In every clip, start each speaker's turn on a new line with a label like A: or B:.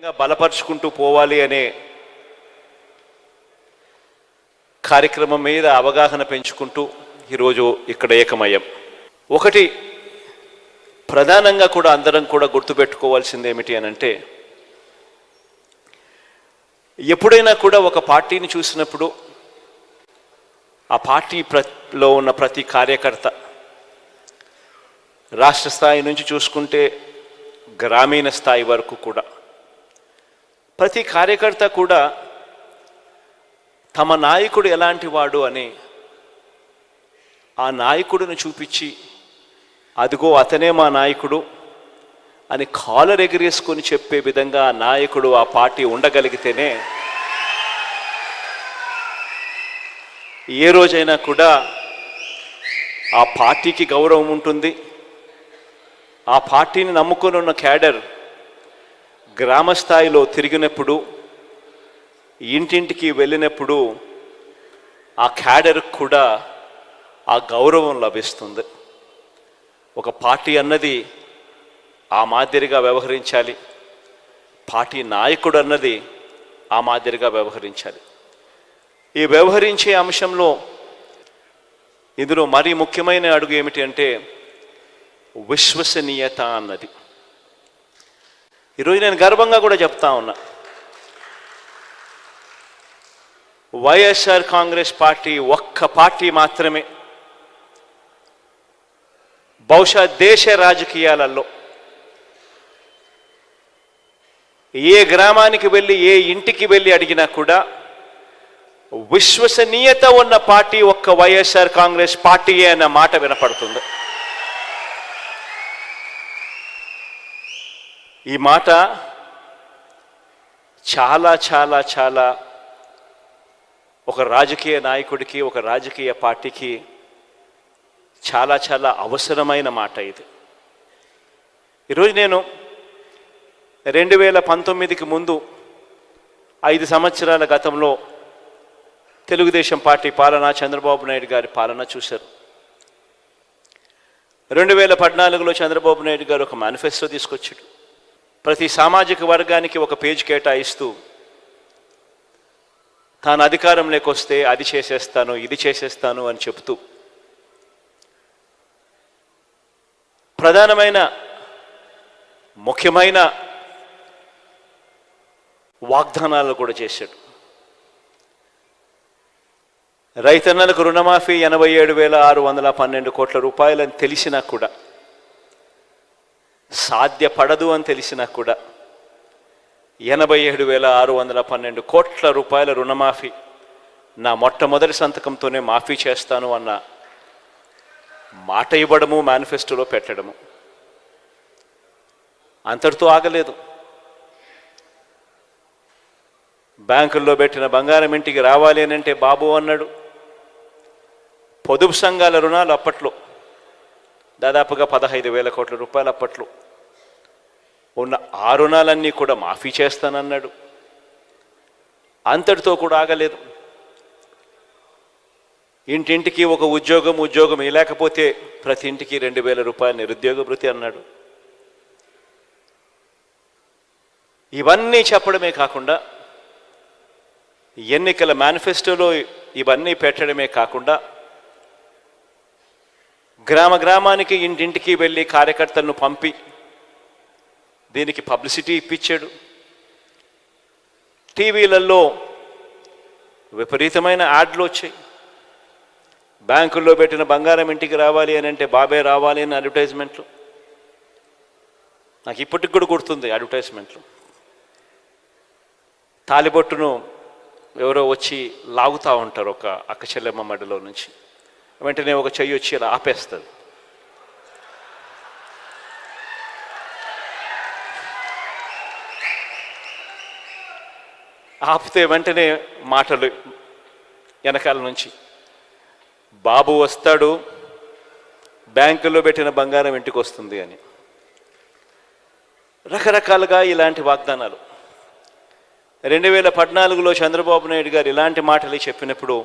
A: బలపరుచుకుంటూ పోవాలి అనే కార్యక్రమం మీద అవగాహన పెంచుకుంటూ ఈరోజు ఇక్కడ ఏకమయ్యాం. ఒకటి ప్రధానంగా కూడా అందరం కూడా గుర్తుపెట్టుకోవాల్సింది ఏమిటి అనంటే, ఎప్పుడైనా కూడా ఒక పార్టీని చూసినప్పుడు ఆ పార్టీలో ఉన్న ప్రతి కార్యకర్త, రాష్ట్ర స్థాయి నుంచి చూసుకుంటే గ్రామీణ స్థాయి వరకు కూడా ప్రతి కార్యకర్త కూడా తమ నాయకుడు ఎలాంటి వాడు అని ఆ నాయకుడిని చూపించి, అదిగో అతనే మా నాయకుడు అని కాలర్ ఎగిరేసుకొని చెప్పే విధంగా ఆ నాయకుడు, ఆ పార్టీ ఉండగలిగితేనే ఏ రోజైనా కూడా ఆ పార్టీకి గౌరవం ఉంటుంది. ఆ పార్టీని నమ్ముకొని ఉన్న క్యాడర్ గ్రామ స్థాయిలో తిరిగినప్పుడు, ఇంటింటికి వెళ్ళినప్పుడు ఆ క్యాడర్కి కూడా ఆ గౌరవం లభిస్తుంది. ఒక పార్టీ అన్నది ఆ మాదిరిగా వ్యవహరించాలి, పార్టీ నాయకుడు అన్నది ఆ మాదిరిగా వ్యవహరించాలి. ఈ వ్యవహరించే అంశంలో ఇందులో మరీ ముఖ్యమైన అడుగు ఏమిటి అంటే విశ్వసనీయత అన్నది. ఈరోజు నేను గర్వంగా కూడా చెప్తా ఉన్నా, వైఎస్ఆర్ కాంగ్రెస్ పార్టీ ఒక్క పార్టీ మాత్రమే బహుశా దేశ రాజకీయాలలో ఏ గ్రామానికి వెళ్ళి, ఏ ఇంటికి వెళ్ళి అడిగినా కూడా విశ్వసనీయత ఉన్న పార్టీ ఒక్క వైఎస్ఆర్ కాంగ్రెస్ పార్టీయే అన్న మాట వినపడుతుంది. ఈ మాట చాలా చాలా చాలా ఒక రాజకీయ నాయకుడికి, ఒక రాజకీయ పార్టీకి చాలా చాలా అవసరమైన మాట ఇది. ఈరోజు నేను 2019కి ముందు 5 సంవత్సరాల గతంలో తెలుగుదేశం పార్టీ పాలన, చంద్రబాబు నాయుడు గారి పాలన చూశారు. 2014లో చంద్రబాబు నాయుడు గారు ఒక మేనిఫెస్టో తీసుకొచ్చాడు. ప్రతి సామాజిక వర్గానికి ఒక పేజ్ కేటాయిస్తూ, తాను అధికారంలోకి వస్తే అది చేసేస్తాను, ఇది చేసేస్తాను అని చెబుతూ ప్రధానమైన ముఖ్యమైన వాగ్దానాలు కూడా చేశాడు. రైతన్నలకు రుణమాఫీ 87,612 కోట్ల రూపాయలని తెలిసినా కూడా, సాధ్యపడదు అని తెలిసినా కూడా 87,612 కోట్ల రూపాయల రుణమాఫీ నా మొట్టమొదటి సంతకంతోనే మాఫీ చేస్తాను అన్న మాట ఇవ్వడము, మేనిఫెస్టోలో పెట్టడము. అంతటితో ఆగలేదు. బ్యాంకుల్లో పెట్టిన బంగారం ఇంటికి రావాలి అని అంటే బాబు అన్నాడు. పొదుపు సంఘాల రుణాలు అప్పట్లో దాదాపుగా 15,000 కోట్ల రూపాయలు అప్పట్లో ఉన్న ఆ రుణాలన్నీ కూడా మాఫీ చేస్తానన్నాడు. అంతటితో కూడా ఆగలేదు. ఇంటింటికి ఒక ఉద్యోగం లేకపోతే ప్రతి ఇంటికి 2,000 రూపాయల నిరుద్యోగ భృతి అన్నాడు. ఇవన్నీ చెప్పడమే కాకుండా, ఎన్నికల మేనిఫెస్టోలో ఇవన్నీ పెట్టడమే కాకుండా, గ్రామానికి, ఇంటింటికి వెళ్ళి కార్యకర్తలను పంపి దీనికి పబ్లిసిటీ ఇప్పించాడు. టీవీలలో విపరీతమైన యాడ్లు వచ్చాయి. బ్యాంకుల్లో పెట్టిన బంగారం ఇంటికి రావాలి అని అంటే బాబే రావాలి అని అడ్వర్టైజ్మెంట్లు. నాకు ఇప్పటికి కూడా గుర్తుంది అడ్వర్టైజ్మెంట్లు. తాలిబొట్టును ఎవరో వచ్చి లాగుతూ ఉంటారు ఒక అక్క చెల్లెమ్మ మడిలో నుంచి. వెంటనే ఒక చెయ్యి వచ్చి ఇలా ఆపేస్తుంది. ఆపితే వెంటనే మాటలు వెనకాల నుంచి, బాబు వస్తాడు, బ్యాంకుల్లో పెట్టిన బంగారం ఇంటికి వస్తుంది అని. రకరకాలుగా ఇలాంటి వాగ్దానాలు. 2014లో చంద్రబాబు నాయుడు గారు ఇలాంటి మాటలు చెప్పినప్పుడు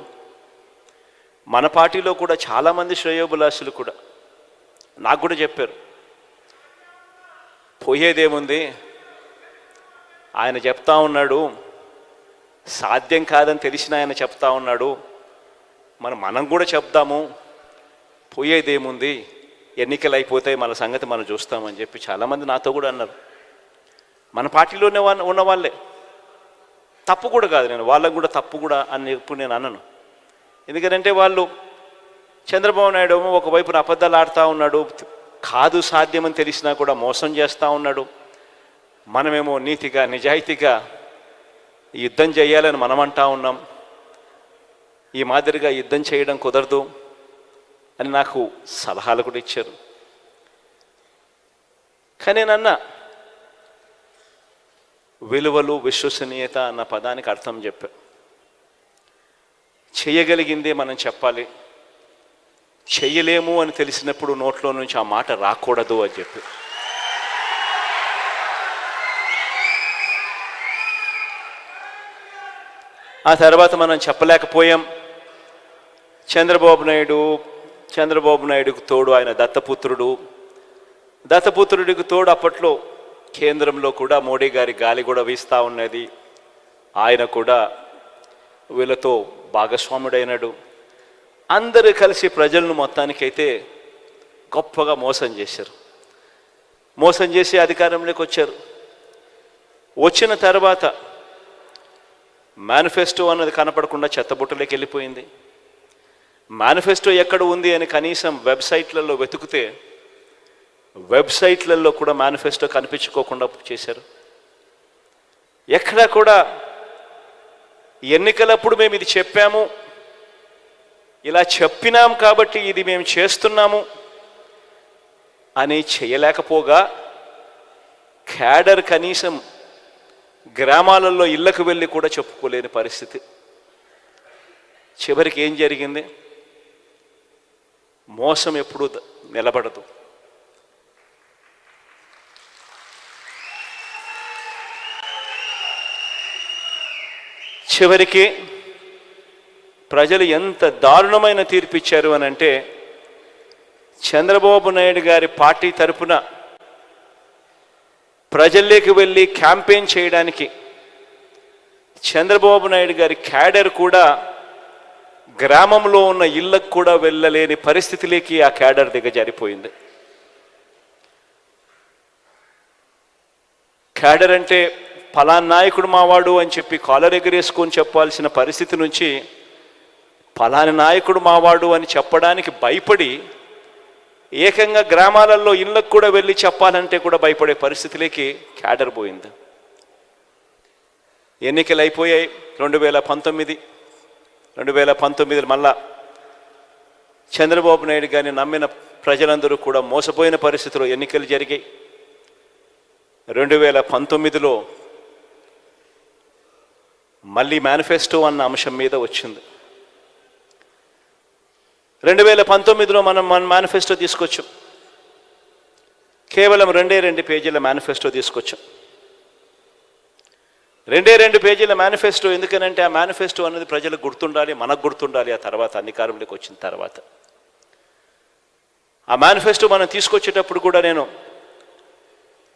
A: మన పార్టీలో కూడా చాలామంది శ్రేయోభిలాషులు కూడా నాకు కూడా చెప్పారు, పోయేదేముంది, ఆయన చెప్తా ఉన్నాడు, సాధ్యం కాదని తెలిసిన ఆయన చెప్తా ఉన్నాడు, మనం కూడా చెప్దాము, పోయేదేముంది, ఎన్నికలు అయిపోతాయి, మన సంగతి మనం చూస్తామని చెప్పి చాలామంది నాతో కూడా అన్నారు. మన పార్టీలోనే ఉన్న వాళ్ళే. తప్పు కూడా కాదు, నేను వాళ్ళకు కూడా తప్పు కూడా అని ఇప్పుడు నేను అన్నను. ఎందుకంటే వాళ్ళు చంద్రబాబు నాయుడు ఒకవైపున అబద్ధాలు ఆడుతూ ఉన్నాడు, కాదు సాధ్యమని తెలిసినా కూడా మోసం చేస్తూ ఉన్నాడు. మనమేమో నీతిగా నిజాయితీగా యుద్ధం చేయాలని మనం అంటా ఉన్నాం. ఈ మాదిరిగా యుద్ధం చేయడం కుదరదు అని నాకు సలహాలు కూడా ఇచ్చారు. కానీ నేనన్నా, విలువలు విశ్వసనీయత అన్న పదానికి అర్థం చెప్పా. చేయగలిగిందే మనం చెప్పాలి, చెయ్యలేము అని తెలిసినప్పుడు నోట్లో నుంచి ఆ మాట రాకూడదు అని చెప్పి. ఆ తర్వాత మనం చెప్పలేకపోయాం. చంద్రబాబు నాయుడుకు తోడు ఆయన దత్తపుత్రుడికి తోడు అప్పట్లో కేంద్రంలో కూడా మోడీ గారి గాలి కూడా వీస్తూ ఉన్నది. ఆయన కూడా వీళ్ళతో భాగస్వాముడైనాడు. అందరూ కలిసి ప్రజలను మొత్తానికైతే గొప్పగా మోసం చేశారు. మోసం చేసి అధికారంలోకి వచ్చారు. వచ్చిన తర్వాత మేనిఫెస్టో అన్నది కనపడకుండా చెత్తబుట్టలోకి వెళ్ళిపోయింది. మేనిఫెస్టో ఎక్కడ ఉంది అని కనీసం వెబ్సైట్లలో వెతికితే వెబ్సైట్లలో కూడా మేనిఫెస్టో కనిపించుకోకుండా చేశారు. ఎక్కడా కూడా ఎన్నికలప్పుడు మేము ఇది చెప్పాము, ఇలా చెప్పినాం కాబట్టి ఇది మేము చేస్తున్నాము అని చేయలేకపోగా, క్యాడర్ కనీసం గ్రామాలలో ఇళ్లకు వెళ్ళి కూడా చెప్పుకోలేని పరిస్థితి. చివరికి ఏం జరిగింది? మోసం ఎప్పుడూ నిలబడదు. చివరికి ప్రజలు ఎంత దారుణమైన తీర్పు ఇచ్చారు అని అంటే, చంద్రబాబు నాయుడు గారి పార్టీ తరపున ప్రజల్లోకి వెళ్ళి క్యాంపెయిన్ చేయడానికి చంద్రబాబు నాయుడు గారి క్యాడర్ కూడా గ్రామంలో ఉన్న ఇళ్లకు కూడా వెళ్ళలేని పరిస్థితిలోకి ఆ క్యాడర్ దిగజారిపోయింది. క్యాడర్ అంటే ఫలానా నాయకుడు మావాడు అని చెప్పి కాలర్ ఎగరేసుకొని చెప్పాల్సిన పరిస్థితి నుంచి ఫలానా నాయకుడు మావాడు అని చెప్పడానికి భయపడి ఏకంగా గ్రామాలలో ఇళ్ళకు కూడా వెళ్ళి చెప్పాలంటే కూడా భయపడే పరిస్థితిలోకి క్యాడర్ పోయింది. ఎన్నికలు అయిపోయాయి. 2019 మళ్ళా చంద్రబాబు నాయుడు గారిని నమ్మిన ప్రజలందరూ కూడా మోసపోయిన పరిస్థితిలో ఎన్నికలు జరిగాయి. 2019లో మళ్ళీ మేనిఫెస్టో అన్న అంశం మీద వచ్చింది. 2019లో మనం మన మేనిఫెస్టో తీసుకొచ్చాం. కేవలం 2 పేజీల మేనిఫెస్టో తీసుకొచ్చాం. 2 పేజీల మేనిఫెస్టో. ఎందుకనంటే ఆ మేనిఫెస్టో అనేది ప్రజలకు గుర్తుండాలి, మనకు గుర్తుండాలి. ఆ తర్వాత అధికారంలోకి వచ్చిన తర్వాత ఆ మేనిఫెస్టో మనం తీసుకొచ్చేటప్పుడు కూడా నేను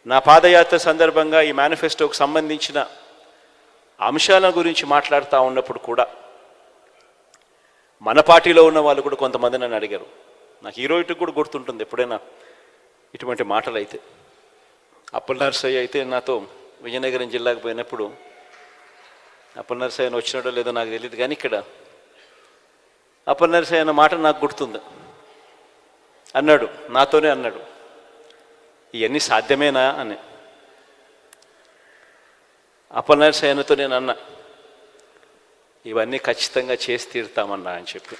A: నా పాదయాత్ర సందర్భంగా ఈ మేనిఫెస్టోకు సంబంధించిన అంశాల గురించి మాట్లాడుతూ ఉన్నప్పుడు కూడా మన పార్టీలో ఉన్న వాళ్ళు కూడా కొంతమంది నన్ను అడిగారు. నాకు హీరోయిట్కి కూడా గుర్తుంటుంది ఎప్పుడైనా ఇటువంటి మాటలు అయితే. అప్పల్ నర్సయ్య అయితే నాతో విజయనగరం జిల్లాకు పోయినప్పుడు, అప్పల్ నర్సయ్యను వచ్చినాడో లేదో నాకు తెలియదు, కానీ ఇక్కడ అప్పల్ నర్సయ్య అన్న మాట నాకు గుర్తుంది. అన్నాడు, నాతోనే అన్నాడు, ఇవన్నీ సాధ్యమేనా అని. అప్పల్ నర్సయ్యతో నేను అన్నా, ఇవన్నీ ఖచ్చితంగా చేసి తీరుతామన్నా అని చెప్పి.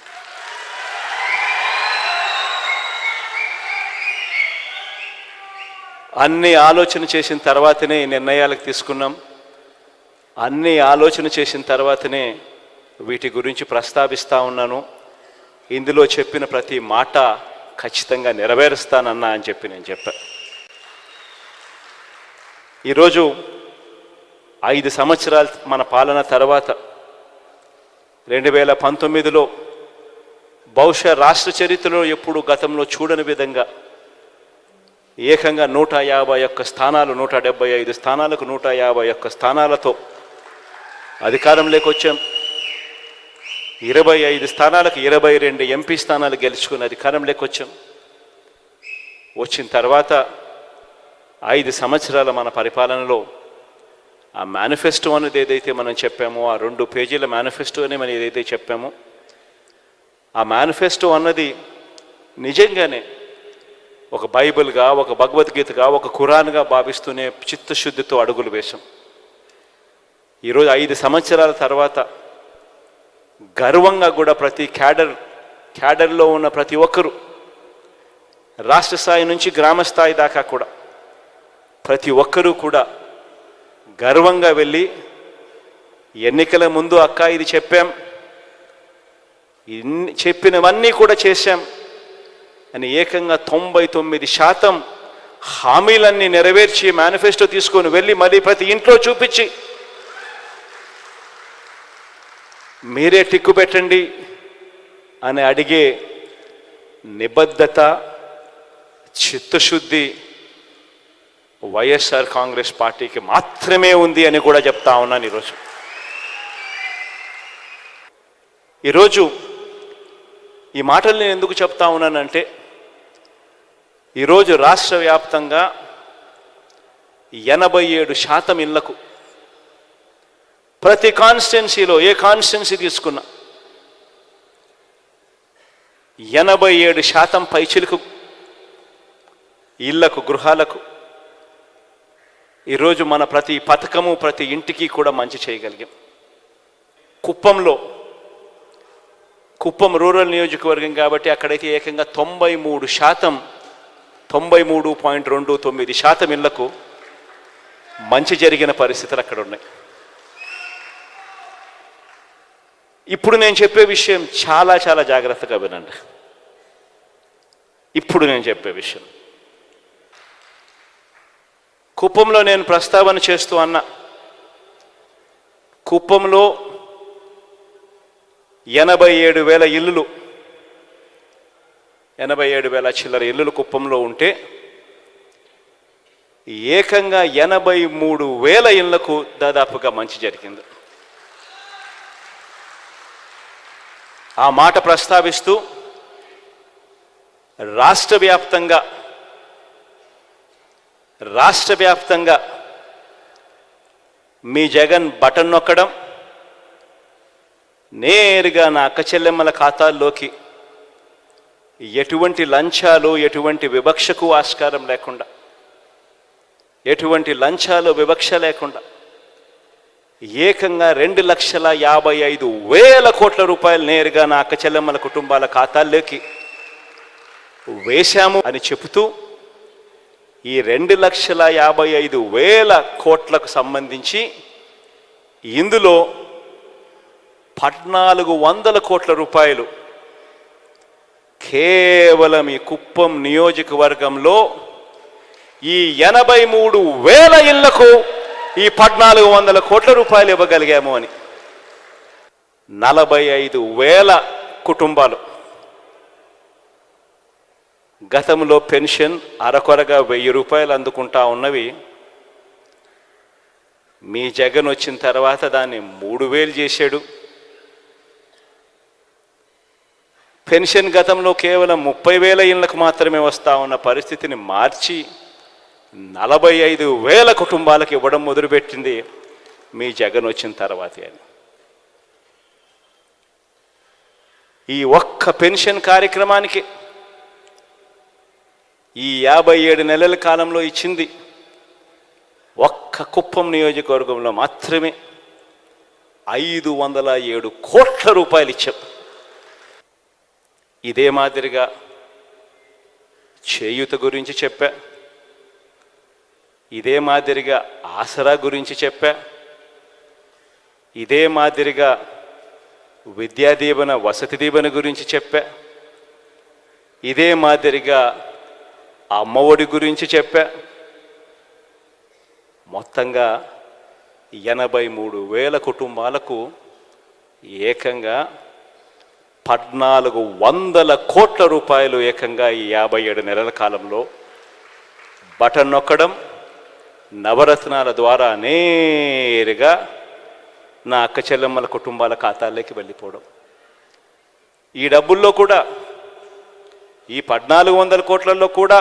A: అన్ని ఆలోచన చేసిన తర్వాతనే ఈ నిర్ణయాలకు తీసుకున్నాం. అన్ని ఆలోచన చేసిన తర్వాతనే వీటి గురించి ప్రస్తావిస్తూ ఉన్నాను. ఇందులో చెప్పిన ప్రతి మాట ఖచ్చితంగా నెరవేరుస్తానన్నా అని చెప్పి నేను చెప్పాను. ఈరోజు 5 సంవత్సరాలు మన పాలన తర్వాత 2019లో బహుశా రాష్ట్ర చరిత్రలో ఎప్పుడు గతంలో చూడని విధంగా ఏకంగా 151 స్థానాలు, 175 స్థానాలకు 151 స్థానాలతో అధికారంలోకి వచ్చాం. 25 స్థానాలకు 22 ఎంపీ స్థానాలు గెలుచుకుని అధికారంలోకి వచ్చాం. వచ్చిన తర్వాత 5 సంవత్సరాల మన పరిపాలనలో ఆ మేనిఫెస్టో అనేది ఏదైతే మనం చెప్పామో, ఆ 2 పేజీల మేనిఫెస్టో అని మనం ఏదైతే చెప్పామో, ఆ మేనిఫెస్టో అన్నది నిజంగానే ఒక బైబిల్గా, ఒక భగవద్గీతగా, ఒక ఖురాన్గా భావిస్తూనే చిత్తశుద్ధితో అడుగులు వేశాం. ఈరోజు 5 సంవత్సరాల తర్వాత గర్వంగా కూడా ప్రతి క్యాడర్లో ఉన్న ప్రతి ఒక్కరూ, రాష్ట్ర స్థాయి నుంచి గ్రామ స్థాయి దాకా కూడా ప్రతి ఒక్కరూ కూడా గర్వంగా వెళ్ళి ఎన్నికల ముందు అక్క ఇది చెప్పాం, చెప్పినవన్నీ కూడా చేశాం అని ఏకంగా 99% హామీలన్నీ నెరవేర్చి మేనిఫెస్టో తీసుకొని వెళ్ళి మళ్ళీ ప్రతి ఇంట్లో చూపించి మీరే టిక్కు పెట్టండి అని అడిగే నిబద్ధత, చిత్తశుద్ధి వైఎస్ఆర్ కాంగ్రెస్ పార్టీకి మాత్రమే ఉంది అని కూడా చెప్తా ఉన్నాను. ఈరోజు ఈ మాటలు నేను ఎందుకు చెప్తా ఉన్నానంటే, ఈరోజు రాష్ట్ర వ్యాప్తంగా 87% ఇళ్లకు, ప్రతి కాన్స్టిట్యున్సీలో ఏ కాన్స్టిట్యున్సీ తీసుకున్నా 87% పైచిలకు ఇళ్లకు, గృహాలకు ఈరోజు మన ప్రతి పథకము ప్రతి ఇంటికి కూడా మంచి చేయగలిగాం. కుప్పం రూరల్ నియోజకవర్గం కాబట్టి అక్కడైతే ఏకంగా 93%, 93.29% ఇళ్లకు మంచి జరిగిన పరిస్థితులు అక్కడ ఉన్నాయి. ఇప్పుడు నేను చెప్పే విషయం చాలా చాలా జాగ్రత్తగా వినండి. ఇప్పుడు నేను చెప్పే విషయం కుప్పంలో నేను ప్రస్తావన చేస్తూ అన్నా. కుప్పంలో 87,000 ఇల్లులు, 87,000 చిల్లర ఇల్లులు కుప్పంలో ఉంటే ఏకంగా 83,000 ఇళ్లకు దాదాపుగా మంచి జరిగింది. ఆ మాట ప్రస్తావిస్తూ రాష్ట్ర వ్యాప్తంగా మీ జగన్ బటన్ నొక్కడం, నేరుగా నా అక్క చెల్లెమ్మల ఖాతాల్లోకి ఎటువంటి లంచాలు, ఎటువంటి వివక్షకు ఆస్కారం లేకుండా, ఎటువంటి లంచాలు వివక్ష లేకుండా ఏకంగా 2,55,000 కోట్ల రూపాయలు నేరుగా నా అక్క చెల్లెమ్మల కుటుంబాల ఖాతాల్లోకి వేశాము అని చెబుతూ, ఈ 2,55,000 కోట్లకు సంబంధించి ఇందులో 1,400 కోట్ల రూపాయలు కేవలం ఈ కుప్పం నియోజకవర్గంలో ఈ 83,000 ఇళ్లకు ఈ 1,400 కోట్ల రూపాయలు ఇవ్వగలిగాము అని. 45,000 కుటుంబాలు గతంలో పెన్షన్ అరకొరగా 1,000 రూపాయలు అందుకుంటా ఉన్నవి, మీ జగన్ వచ్చిన తర్వాత దాన్ని 3,000 చేశాడు. పెన్షన్ గతంలో కేవలం 30,000 ఇళ్లకు మాత్రమే వస్తూ ఉన్న పరిస్థితిని మార్చి 45,000 కుటుంబాలకు ఇవ్వడం మొదలుపెట్టింది మీ జగన్ వచ్చిన తర్వాతే అని. ఈ ఒక్క పెన్షన్ కార్యక్రమానికి ఈ 57 నెలల కాలంలో ఇచ్చింది ఒక్క కుప్పం నియోజకవర్గంలో మాత్రమే 507 కోట్ల రూపాయలు ఇచ్చాం. ఇదే మాదిరిగా చేయూత గురించి చెప్పా, ఇదే మాదిరిగా ఆసరా గురించి చెప్పా, ఇదే మాదిరిగా విద్యా దీవెన, వసతి దీవెన గురించి చెప్పా, ఇదే మాదిరిగా అమ్మఒడి గురించి చెప్పా. మొత్తంగా 83,000 కుటుంబాలకు ఏకంగా 1,400 కోట్ల రూపాయలు ఏకంగా ఈ 57 నెలల కాలంలో బటన్ నొక్కడం, నవరత్నాల ద్వారా నేరుగా నా అక్క చెల్లెమ్మల కుటుంబాల ఖాతాల్లోకి వెళ్ళిపోవడం. ఈ డబ్బుల్లో కూడా, ఈ 1400 కోట్లలో కూడా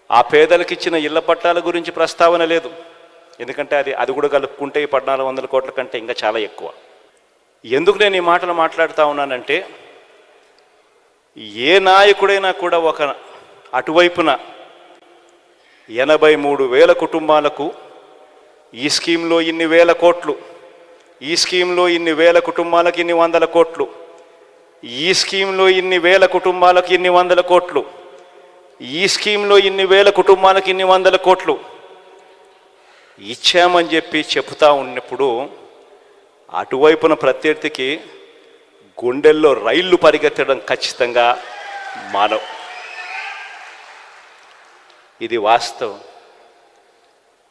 A: ఆ పేదలకు ఇచ్చిన ఇళ్ల పట్టాల గురించి ప్రస్తావన లేదు. ఎందుకంటే అది కూడా కలుపుకుంటే ఈ 1400 కోట్ల కంటే ఇంకా చాలా ఎక్కువ. ఎందుకు నేను ఈ మాటలు మాట్లాడుతూ ఉన్నానంటే, ఏ నాయకుడైనా కూడా ఒక అటువైపున 83,000 కుటుంబాలకు ఈ స్కీమ్లో ఇన్ని వేల కోట్లు, ఈ స్కీమ్లో ఇన్ని వేల కుటుంబాలకు ఇన్ని వందల కోట్లు, ఈ స్కీమ్లో ఇన్ని వేల కుటుంబాలకు ఇన్ని వందల కోట్లు, ఈ స్కీమ్లో ఇన్ని వేల కుటుంబాలకు ఇన్ని వందల కోట్లు ఇచ్చామని చెప్పి చెప్తా ఉన్నప్పుడు అటువైపున ప్రత్యర్థికి గుండెల్లో రైళ్లు పరిగెత్తడం ఖచ్చితంగా మానవ్. ఇది వాస్తవం.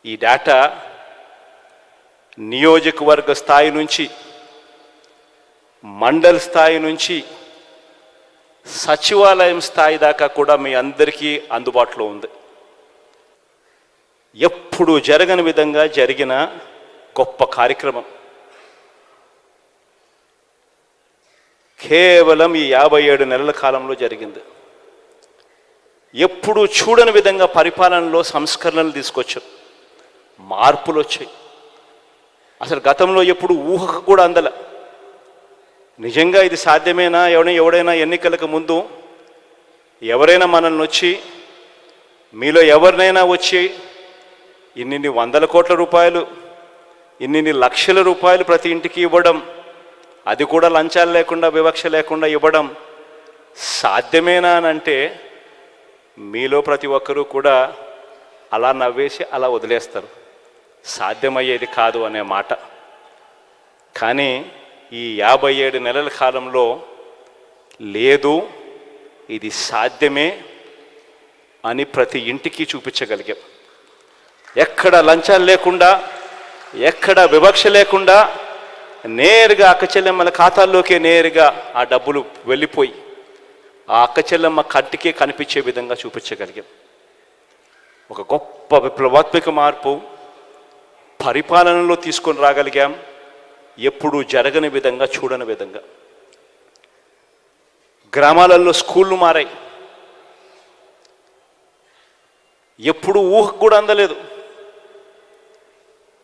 A: ఈ డేటా నియోజకవర్గ స్థాయి నుంచి, మండల స్థాయి నుంచి, సచివాలయం స్థాయి దాకా కూడా మీ అందరికీ అందుబాటులో ఉంది. ఎప్పుడు జరగని విధంగా జరిగిన గొప్ప కార్యక్రమం. కేవలం ఈ 57 నెలల కాలంలో జరిగింది. ఎప్పుడు చూడని విధంగా పరిపాలనలో సంస్కరణలు తీసుకొచ్చాం, మార్పులు వచ్చాయి. అసలు గతంలో ఎప్పుడు ఊహకు కూడా అందల. నిజంగా ఇది సాధ్యమేనా? ఎవడైనా ఎన్నికలకు ముందు ఎవరైనా మనల్ని వచ్చి, మీలో ఎవరినైనా వచ్చి ఇన్ని 100 కోట్ల రూపాయలు, ఇన్ని లక్షల రూపాయలు ప్రతి ఇంటికి ఇవ్వడం, అది కూడా లంచాలు లేకుండా, వివక్ష లేకుండా ఇవ్వడం సాధ్యమేనా అని అంటే మీలో ప్రతి ఒక్కరూ కూడా అలా నవ్వేసి అలా వదిలేస్తారు, సాధ్యమయ్యేది కాదు అనే మాట. కానీ ఈ 57 నెలల కాలంలో లేదు, ఇది సాధ్యమే అని ప్రతి ఇంటికి చూపించగలిగాం. ఎక్కడ లంచాలు లేకుండా, ఎక్కడ వివక్ష లేకుండా నేరుగా అక్క చెల్లెమ్మల ఖాతాల్లోకే నేరుగా ఆ డబ్బులు వెళ్ళిపోయి ఆ అక్క చెల్లెమ్మ కంటికే కనిపించే విధంగా చూపించగలిగాం. ఒక గొప్ప విప్లవాత్మక మార్పు పరిపాలనలో తీసుకొని రాగలిగాం. ఎప్పుడూ జరగని విధంగా, చూడని విధంగా. గ్రామాలలో స్కూళ్ళు మారాయి. ఎప్పుడు ఊహకు కూడా అందలేదు.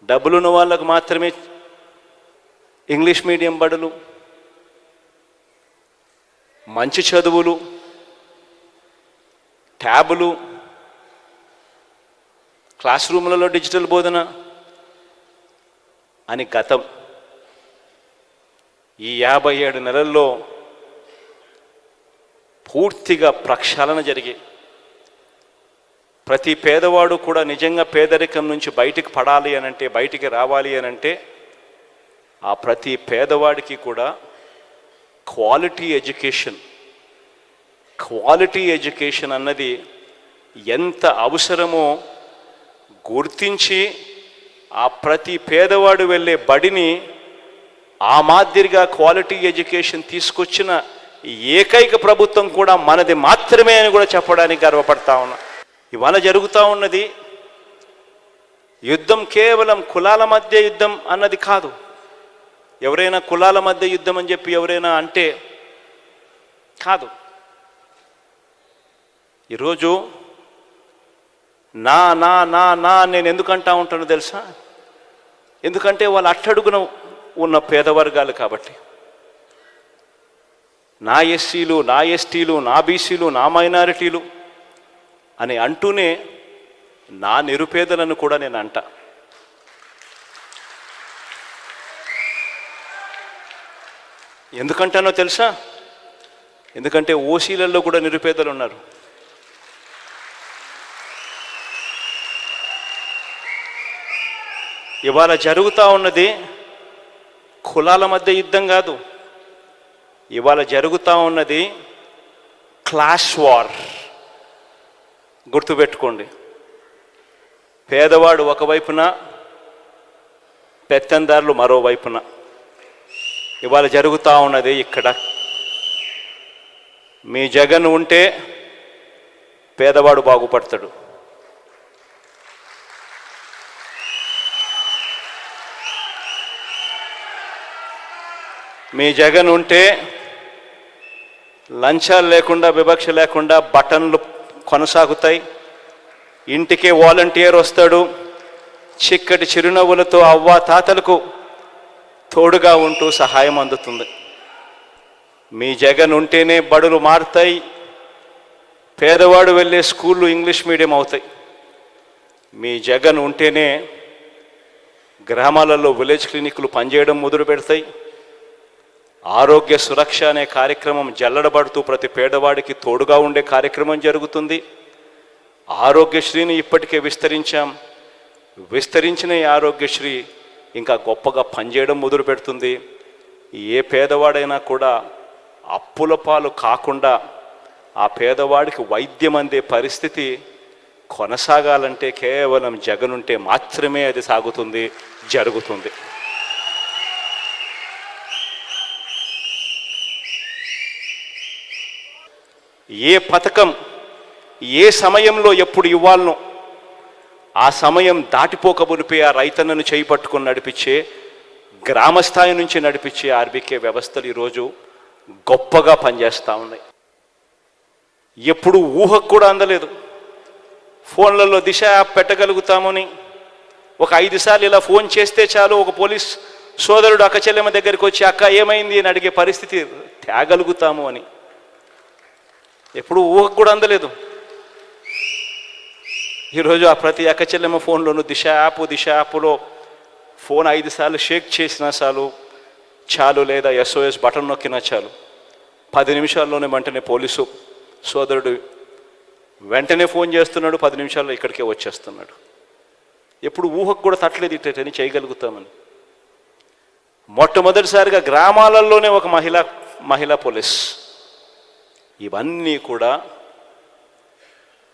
A: డబ్బులున్న వాళ్ళకు మాత్రమే ఇంగ్లీష్ మీడియం బడులు, మంచి చదువులు, ట్యాబులు, క్లాస్ రూమ్లలో డిజిటల్ బోధన అని గతం. ఈ 57 నెలల్లో పూర్తిగా ప్రక్షాళన జరిగాయి. ప్రతి పేదవాడు కూడా నిజంగా పేదరికం నుంచి బయటికి పడాలి అనంటే, బయటికి రావాలి అనంటే, ఆ ప్రతి పేదవాడికి కూడా క్వాలిటీ ఎడ్యుకేషన్ అన్నది ఎంత అవసరమో గుర్తించి ఆ ప్రతి పేదవాడు వెళ్ళే బడిని ఆ మాదిరిగా క్వాలిటీ ఎడ్యుకేషన్ తీసుకొచ్చిన ఏకైక ప్రభుత్వం కూడా మనది మాత్రమే అని కూడా చెప్పడానికి గర్వపడతా ఉన్నా. ఇవాళ జరుగుతూ ఉన్నది యుద్ధం కేవలం కులాల మధ్య యుద్ధం అన్నది కాదు. ఎవరైనా కులాల మధ్య యుద్ధం అని చెప్పి ఎవరైనా అంటే కాదు. ఈరోజు నా నా నా నా నేను ఎందుకంటా ఉంటానో తెలుసా? ఎందుకంటే వాళ్ళు అట్టడుగున ఉన్న పేదవర్గాలు కాబట్టి. నా ఎస్సీలు, నా ఎస్టీలు, నా బీసీలు, నా మైనారిటీలు అని అంటూనే నా నిరుపేదలను కూడా నేను అంటా. ఎందుకంటానో తెలుసా? ఎందుకంటే ఓసీలలో కూడా నిరుపేదలు ఉన్నారు. ఇవాళ జరుగుతూ ఉన్నది కులాల మధ్య యుద్ధం కాదు. ఇవాళ జరుగుతూ ఉన్నది క్లాష్ వార్. గుర్తుపెట్టుకోండి. పేదవాడు ఒకవైపున, పెత్తందారులు మరోవైపున. ఇవాళ జరుగుతూ ఉన్నది ఇక్కడ. మీ జగన్ ఉంటే పేదవాడు బాగుపడతాడు. మీ జగన్ ఉంటే లంచాలు లేకుండా, వివక్ష లేకుండా బటన్లు కొనసాగుతాయి. ఇంటికే వాలంటీర్ వస్తాడు. చిక్కటి చిరునవ్వులతో అవ్వ తాతలకు తోడుగా ఉంటూ సహాయం అందుతుంది. మీ జగన్ ఉంటేనే బడులు మారుతాయి. పేదవాడు వెళ్ళే స్కూళ్ళు ఇంగ్లీష్ మీడియం అవుతాయి. మీ జగన్ ఉంటేనే గ్రామాలలో విలేజ్ క్లినిక్లు పనిచేయడం మొదలు పెడతాయి. ఆరోగ్య సురక్ష అనే కార్యక్రమం జల్లడబడుతూ ప్రతి పేదవాడికి తోడుగా ఉండే కార్యక్రమం జరుగుతుంది. ఆరోగ్యశ్రీని ఇప్పటికే విస్తరించాం. విస్తరించిన ఈ ఆరోగ్యశ్రీ ఇంకా గొప్పగా పనిచేయడం మొదలు పెడుతుంది. ఏ పేదవాడైనా కూడా అప్పుల పాలు కాకుండా ఆ పేదవాడికి వైద్యం అందే పరిస్థితి కొనసాగాలంటే కేవలం జగన్ ఉంటే మాత్రమే అది సాగుతుంది, జరుగుతుంది. ఏ పథకం ఏ సమయంలో ఎప్పుడు ఇవ్వాలనో ఆ సమయం దాటిపోక మునిపే ఆ రైతన్నను చేయి పట్టుకొని నడిపించే, గ్రామస్థాయి నుంచి నడిపించే ఆర్బీకే వ్యవస్థలు ఈరోజు గొప్పగా పనిచేస్తూ ఉన్నాయి. ఎప్పుడు ఊహకు కూడా అందలేదు. ఫోన్లలో దిశ యాప్ పెట్టగలుగుతామని ఒక 5 సార్లు ఇలా ఫోన్ చేస్తే చాలు ఒక పోలీస్ సోదరుడు అక్క చెల్లెమ్మ దగ్గరికి వచ్చి అక్క ఏమైంది అని అడిగే పరిస్థితి తేగలుగుతాము అని ఎప్పుడు ఊహకు కూడా అందలేదు. ఈరోజు ఆ ప్రతి అక్క చెల్లెమ్మ ఫోన్లోనూ దిశ యాప్లో ఫోన్ 5 సార్లు షేక్ చేసినా చాలు, లేదా SOS బటన్ నొక్కినా చాలు, 10 నిమిషాల్లోనే వెంటనే పోలీసు సోదరుడు వెంటనే ఫోన్ చేస్తున్నాడు, 10 నిమిషాల్లో ఇక్కడికే వచ్చేస్తున్నాడు. ఎప్పుడు ఊహకు కూడా తట్టలేదు ఇట్టని చేయగలుగుతామని. మొట్టమొదటిసారిగా గ్రామాలలోనే ఒక మహిళా పోలీస్. ఇవన్నీ కూడా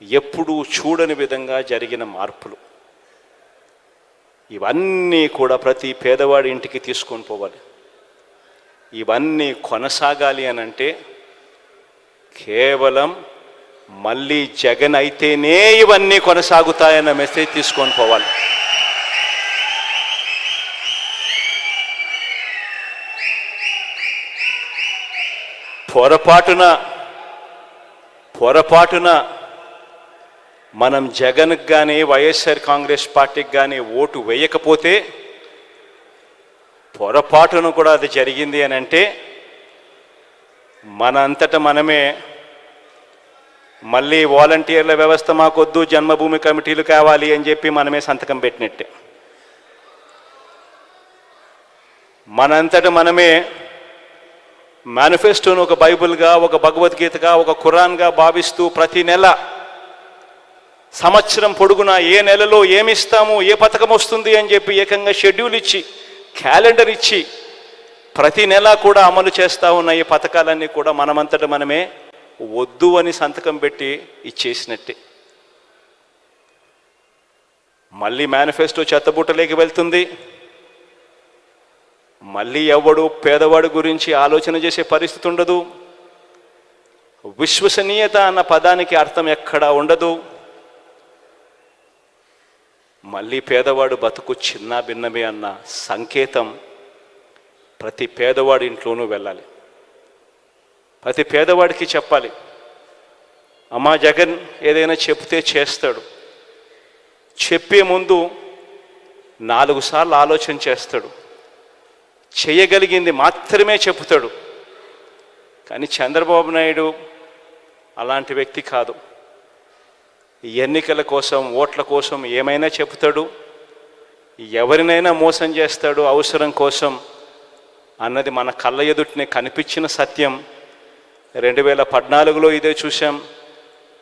A: ఎప్పుడూ చూడని విధంగా జరిగిన మార్పులు. ఇవన్నీ కూడా ప్రతి పేదవాడి ఇంటికి తీసుకొని పోవాలి. ఇవన్నీ కొనసాగాలి అని అంటే కేవలం మళ్ళీ జగన్ అయితేనే ఇవన్నీ కొనసాగుతాయన్న మెసేజ్ తీసుకొని పోవాలి. పొరపాటున మనం జగన్కి కానీ వైఎస్ఆర్ కాంగ్రెస్ పార్టీకి కానీ ఓటు వేయకపోతే, పొరపాటున కూడా అది జరిగింది అని అంటే మనంతట మనమే మళ్ళీ వాలంటీర్ల వ్యవస్థ మాకొద్దు, జన్మభూమి కమిటీలు కావాలి అని చెప్పి మనమే సంతకం పెట్టినట్టే. మనంతట మనమే మేనిఫెస్టోను ఒక బైబిల్గా, ఒక భగవద్గీతగా, ఒక ఖురాన్గా భావిస్తూ ప్రతి నెల సంవత్సరం పొడుగునా ఏ నెలలో ఏమిస్తాము, ఏ పథకం వస్తుంది అని చెప్పి ఏకంగా షెడ్యూల్ ఇచ్చి, క్యాలెండర్ ఇచ్చి ప్రతి నెల కూడా అమలు చేస్తూ ఉన్న ఈ పథకాలన్నీ కూడా మనమంతట మనమే వద్దు అని సంతకం పెట్టి ఇచ్చేసినట్టే. మళ్ళీ మేనిఫెస్టో చెత్తబుట్టలోకి వెళ్తుంది. మళ్ళీ ఎవడు పేదవాడి గురించి ఆలోచన చేసే పరిస్థితి ఉండదు. విశ్వసనీయత అన్న పదానికి అర్థం ఎక్కడా ఉండదు. మళ్ళీ పేదవాడు బతుకు చిన్న భిన్నమే అన్న సంకేతం ప్రతి పేదవాడి ఇంట్లోనూ వెళ్ళాలి. ప్రతి పేదవాడికి చెప్పాలి, అమ్మా జగన్ ఏదైనా చెప్తే చేస్తాడు. చెప్పే ముందు 4 సార్లు ఆలోచన చేస్తాడు. చేయగలిగింది మాత్రమే చెబుతాడు. కానీ చంద్రబాబు నాయుడు అలాంటి వ్యక్తి కాదు. ఎన్నికల కోసం, ఓట్ల కోసం ఏమైనా చెబుతాడు, ఎవరినైనా మోసం చేస్తాడు అవసరం కోసం అన్నది మన కళ్ళ ఎదుటనే కనిపించిన సత్యం. 2014లో ఇదే చూశాం,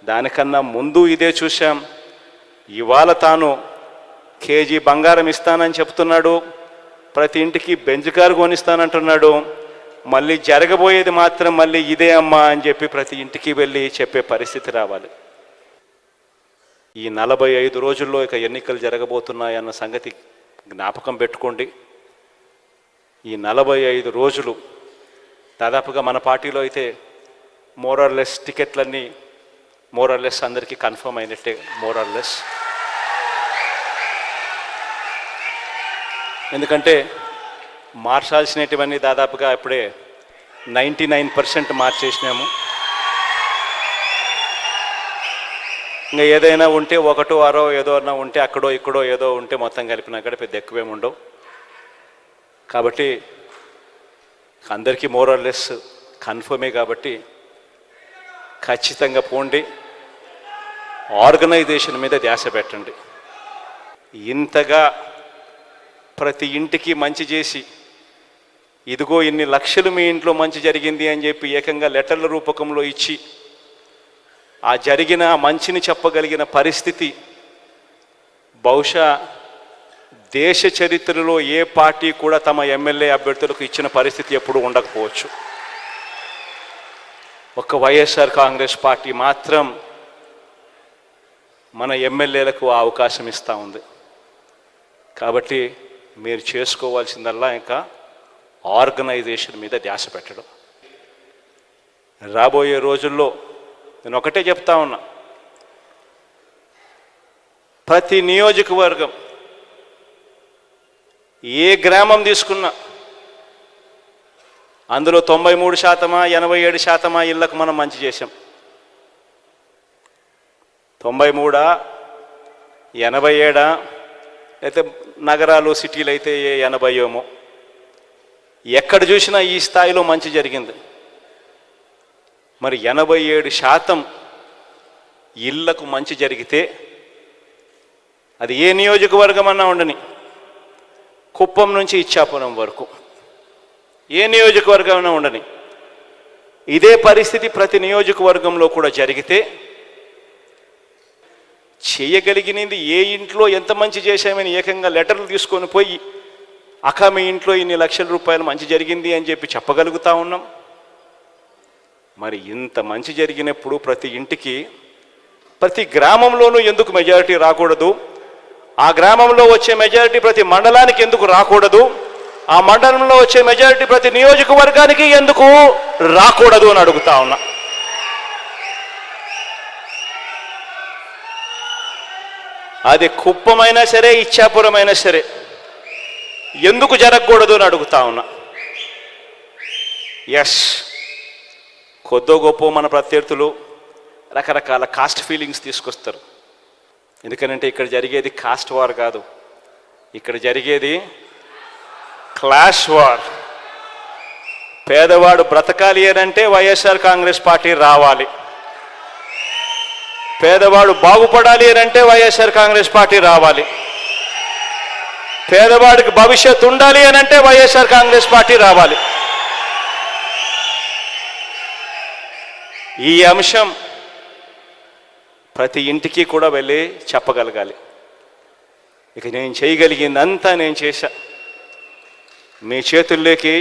A: దానికన్నా ముందు ఇదే చూశాం. ఇవాళ తాను కేజీ బంగారం ఇస్తానని చెప్తున్నాడు, ప్రతి ఇంటికి బెంజ్ కారు కొనిస్తానంటున్నాడు. మళ్ళీ జరగబోయేది మాత్రం మళ్ళీ ఇదే అమ్మా అని చెప్పి ప్రతి ఇంటికి వెళ్ళి చెప్పే పరిస్థితి రావాలి. ఈ 45 రోజుల్లో ఇక ఎన్నికలు జరగబోతున్నాయన్న సంగతి జ్ఞాపకం పెట్టుకోండి. ఈ 45 రోజులు దాదాపుగా మన పార్టీలో అయితే మోరార్లెస్ టికెట్లన్నీ మోరల్లెస్ అందరికీ కన్ఫర్మ్ అయినట్టే మోరల్లెస్. ఎందుకంటే మార్చాల్సినటువన్నీ దాదాపుగా ఇప్పుడే 99% మార్చేసినాము. ఇంకా ఏదైనా ఉంటే ఒకటో ఆరో ఏదో అన్నా ఉంటే అక్కడో ఇక్కడో ఏదో ఉంటే మొత్తం కలిపినా కూడా పెద్ద ఎక్కువేమి ఉండవు. కాబట్టి అందరికీ మోరల్లెస్ కన్ఫర్మే. కాబట్టి ఖచ్చితంగా పోండి, ఆర్గనైజేషన్ మీద ధ్యాస పెట్టండి. ఇంతగా ప్రతి ఇంటికి మంచి చేసి ఇదిగో ఇన్ని లక్షలు మీ ఇంట్లో మంచి జరిగింది అని చెప్పి ఏకంగా లెటర్ల రూపకంలో ఇచ్చి ఆ జరిగిన మంచిని చెప్పగలిగిన పరిస్థితి బహుశా దేశ చరిత్రలో ఏ పార్టీ కూడా తమ ఎమ్మెల్యే అభ్యర్థులకు ఇచ్చిన పరిస్థితి ఎప్పుడూ ఉండకపోవచ్చు. ఒక వైఎస్ఆర్ కాంగ్రెస్ పార్టీ మాత్రం మన ఎమ్మెల్యేలకు ఆ అవకాశం ఇస్తూ ఉంది. కాబట్టి మీరు చేసుకోవాల్సిందల్లా ఇంకా ఆర్గనైజేషన్ మీద ధ్యాస పెట్టడం. రాబోయే రోజుల్లో నేను ఒకటే చెప్తా ఉన్నా, ప్రతి నియోజకవర్గం ఏ గ్రామం తీసుకున్నా అందులో 93%, 87% ఇళ్లకు మనం మంచి చేసాం. 93, 87 అయితే నగరాలు సిటీలు అయితే 80 ఏమో. ఎక్కడ చూసినా ఈ స్థాయిలో మంచి జరిగింది. మరి 87% ఇళ్లకు మంచి జరిగితే అది ఏ నియోజకవర్గం అన్నా ఉండని, కుప్పం నుంచి ఇచ్చాపురం వరకు ఏ నియోజకవర్గమైనా ఉండని, ఇదే పరిస్థితి ప్రతి నియోజకవర్గంలో కూడా జరిగితే చేయగలిగినది ఏ ఇంట్లో ఎంత మంచి చేశామని ఏకంగా లెటర్లు తీసుకొని పోయి అక్క మీ ఇంట్లో ఇన్ని లక్షల రూపాయలు మంచి జరిగింది అని చెప్పి చెప్పగలుగుతా ఉన్నాం. మరి ఇంత మంచి జరిగినప్పుడు ప్రతి ఇంటికి ప్రతి గ్రామంలోనూ ఎందుకు మెజారిటీ రాకూడదు? ఆ గ్రామంలో వచ్చే మెజారిటీ ప్రతి మండలానికి ఎందుకు రాకూడదు? ఆ మండలంలో వచ్చే మెజారిటీ ప్రతి నియోజకవర్గానికి ఎందుకు రాకూడదు అని అడుగుతా ఉన్నా. అది కుప్పమైనా సరే, ఇచ్చాపురమైనా సరే ఎందుకు జరగకూడదు అని అడుగుతా ఉన్నా. ఎస్, కొద్దో గొప్ప మన ప్రత్యర్థులు రకరకాల కాస్ట్ ఫీలింగ్స్ తీసుకొస్తారు. ఎందుకనంటే ఇక్కడ జరిగేది కాస్ట్ వార్ కాదు, ఇక్కడ జరిగేది క్లాష్ వార్. పేదవాడు బ్రతకాలి అనంటే వైఎస్ఆర్ కాంగ్రెస్ పార్టీ రావాలి, పేదవాడు బాగుపడాలి అనంటే వైఎస్ఆర్ కాంగ్రెస్ పార్టీ రావాలి, పేదవాడికి భవిష్యత్తు ఉండాలి అనంటే వైఎస్ఆర్ కాంగ్రెస్ పార్టీ రావాలి. ఈ అంశం ప్రతి ఇంటికి కూడా వెళ్ళి చెప్పగలగాలి. ఇక నేను చేయగలిగిందంతా నేను చేశా. మీ చేతుల్లోకి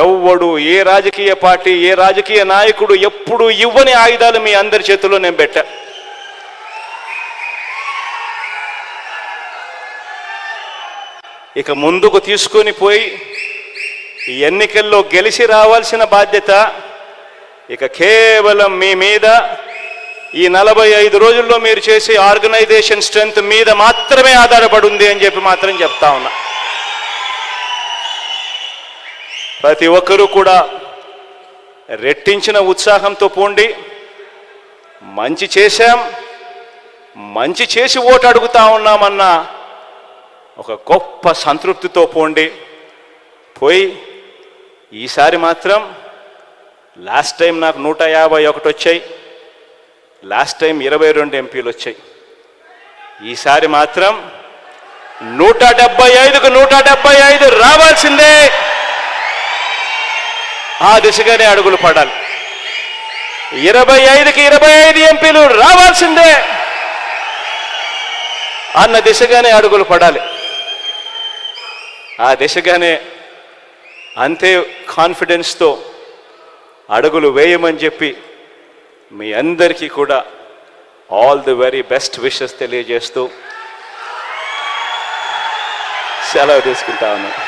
A: ఎవ్వడు, ఏ రాజకీయ పార్టీ, ఏ రాజకీయ నాయకుడు ఎప్పుడు ఇవ్వని ఆయుధాలు మీ అందరి చేతుల్లో నేను పెట్టా. ఇక ముందుకు తీసుకొని పోయి ఈ ఎన్నికల్లో గెలిచి రావాల్సిన బాధ్యత ఇక కేవలం మీ మీద, ఈ 45 రోజుల్లో మీరు చేసే ఆర్గనైజేషన్ స్ట్రెంగ్త్ మీద మాత్రమే ఆధారపడి ఉంది అని చెప్పి మాత్రం చెప్తా ఉన్నా. ప్రతి ఒక్కరూ కూడా రెట్టించిన ఉత్సాహంతో పోండి. మంచి చేశాం, మంచి చేసి ఓటు అడుగుతా ఉన్నామన్న ఒక గొప్ప సంతృప్తితో పోండి. పోయి ఈసారి మాత్రం లాస్ట్ టైం నాకు 151 వచ్చాయి, లాస్ట్ టైం 22 ఎంపీలు వచ్చాయి. ఈసారి మాత్రం 175కు 175 రావాల్సిందే. ఆ దిశగానే అడుగులు పడాలి. 25కి 25 ఎంపీలు రావాల్సిందే అన్న దిశగానే అడుగులు పడాలి. ఆ దిశగానే అంతే కాన్ఫిడెన్స్తో అడుగులు వేయమని చెప్పి మీ అందరికీ కూడా all the very best wishes తెలియజేస్తూ సెలవు తీసుకుంటా ఉన్నాను.